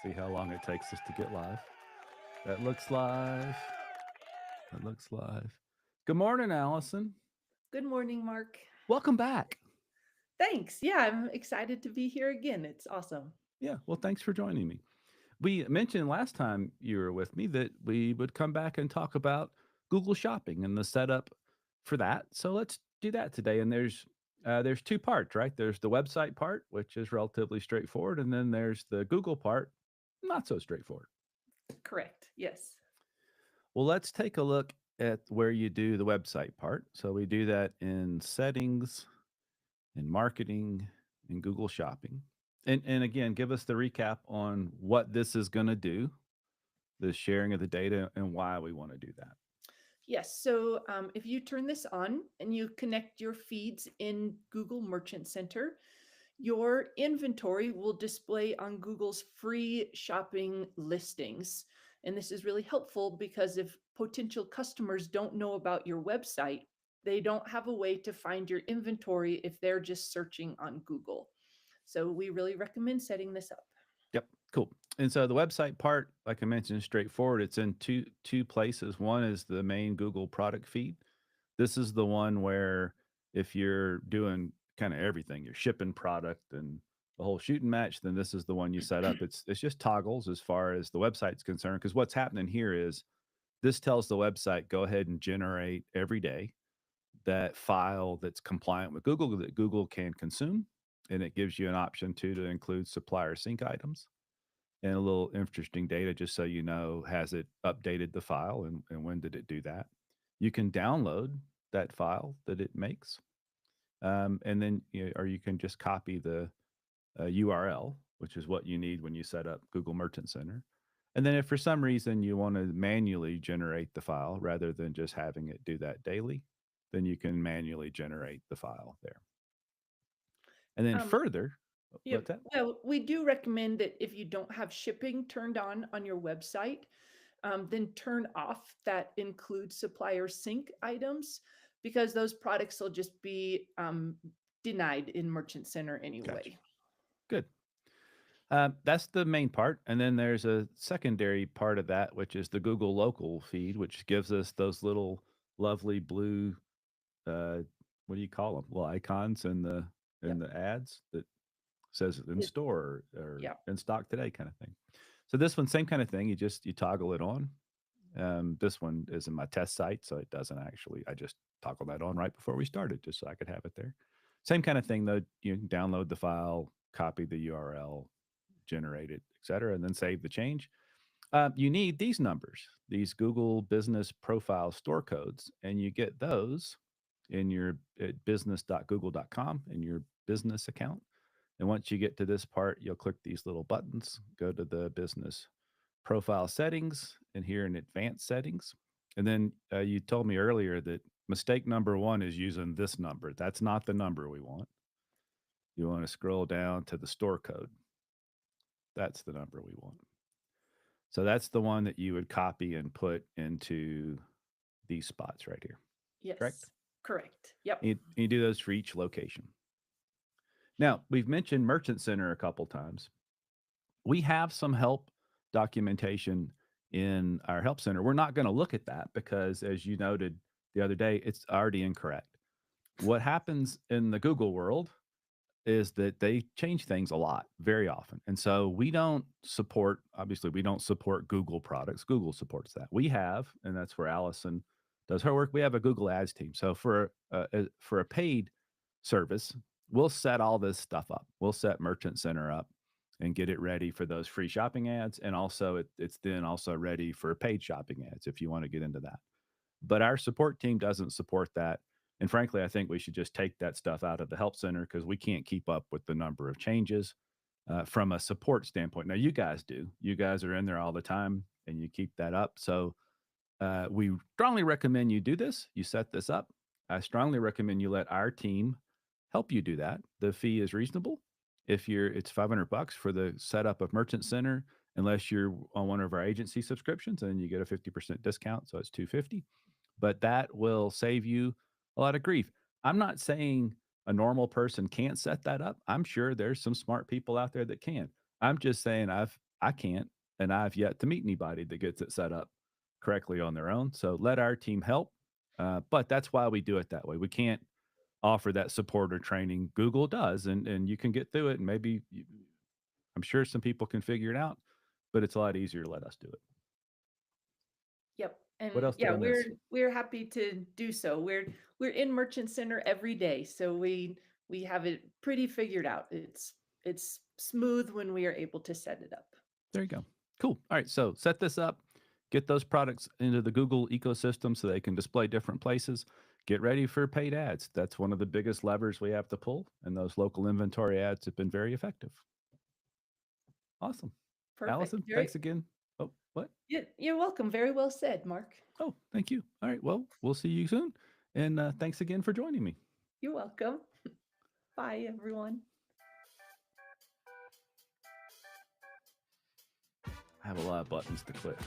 See how long it takes us to get live. That looks live. That looks live. Good morning, Allison. Good morning, Mark. Welcome back. Thanks. Yeah, I'm excited to be here again. It's awesome. Yeah, well, thanks for joining me. We mentioned last time you were with me that we would come back and talk about Google Shopping and the setup for that. So let's do that today. And there's two parts, right? There's the website part, which is relatively straightforward, and then there's the Google part, not so straightforward. Correct. Yes. Well, let's take a look at where you do the website part. So we do that in settings, in marketing, in Google Shopping. And again, give us the recap on what this is going to do, the sharing of the data, and why we want to do that. Yes. So if you turn this on and you connect your feeds in Google Merchant Center, your inventory will display on Google's free shopping listings. And this is really helpful because if potential customers don't know about your website, they don't have a way to find your inventory if they're just searching on Google. So we really recommend setting this up. Yep, cool. And so the website part, like I mentioned, is straightforward. It's in two places. One is the main Google product feed. This is the one where if you're doing kind of everything, you're shipping product and the whole shooting match, then this is the one you set up. It's just toggles as far as the website's concerned. Because what's happening here is this tells the website go ahead and generate every day that file that's compliant with Google that Google can consume, and it gives you an option to include supplier sync items and a little interesting data just so you know has it updated the file and when did it do that. You can download that file that it makes, and then or you can just copy the URL, which is what you need when you set up Google Merchant Center. And then if for some reason you want to manually generate the file rather than just having it do that daily, then you can manually generate the file there. And then Um, further, yeah, what's that? well, we do recommend that if you don't have shipping turned on your website, then turn off that include supplier sync items because those products will just be denied in Merchant Center Gotcha. anyway. Good. That's the main part. And then there's a secondary part of that, which is the Google local feed, which gives us those little lovely blue, uh, what do you call them? Little icons in Yep. the ads that says in It- store or yeah. in stock today kind of thing. So this one, same kind of thing. You toggle it on. This one is in my test site, so it doesn't actually. I just toggled that on right before we started, just so I could have it there. Same kind of thing though. You can download the file, copy the URL, generate it, etc., and then save the change. You need these numbers, these Google Business Profile store codes, and you get those in your at business.google.com in your business account. And once you get to this part, you'll click these little buttons, go to the business profile settings, and here in advanced settings. And then you told me earlier that mistake number one is using this number. That's not the number we want. You want to scroll down to the store code. That's the number we want. So that's the one that you would copy and put into these spots right here. Correct? Yes. Correct. Yep. You do those for each location. Now, we've mentioned Merchant Center a couple times. We have some help documentation in our help center. We're not going to look at that because, as you noted the other day, it's already incorrect. What happens in the Google world is that they change things a lot very often. And so we don't support, obviously, we don't support Google products. Google supports that. We have, and that's where Allison does her work. We have a Google Ads team. So for a paid service, we'll set all this stuff up. We'll set Merchant Center up and get it ready for those free shopping ads. And also it's then also ready for paid shopping ads if you want to get into that. But our support team doesn't support that. And frankly, I think we should just take that stuff out of the help center because we can't keep up with the number of changes from a support standpoint. Now, you guys do. You guys are in there all the time and you keep that up. So we strongly recommend you do this. You set this up. I strongly recommend you let our team help you do that. The fee is reasonable. It's $500 for the setup of Merchant Center, unless you're on one of our agency subscriptions, and then you get a 50% discount, so it's $250. But that will save you a lot of grief. I'm not saying a normal person can't set that up. I'm sure there's some smart people out there that can. I'm just saying I can't, and I've yet to meet anybody that gets it set up correctly on their own. So let our team help. But that's why we do it that way. We can't offer that support or training. Google does, and you can get through it. And maybe I'm sure some people can figure it out, but it's a lot easier to let us do it. Yep. What And else did yeah, I miss? we're happy to do so. We're in Merchant Center every day, so we have it pretty figured out. It's smooth when we are able to set it up. There you go. Cool. All right. So set this up, get those products into the Google ecosystem so they can display different places. Get ready for paid ads. That's one of the biggest levers we have to pull, and those local inventory ads have been very effective. Awesome. Perfect. Allison, Very, thanks again. Oh, what? you're welcome. Very well said, Mark. Oh, thank you. All right. Well, we'll see you soon. And thanks again for joining me. You're welcome. Bye, everyone. I have a lot of buttons to click.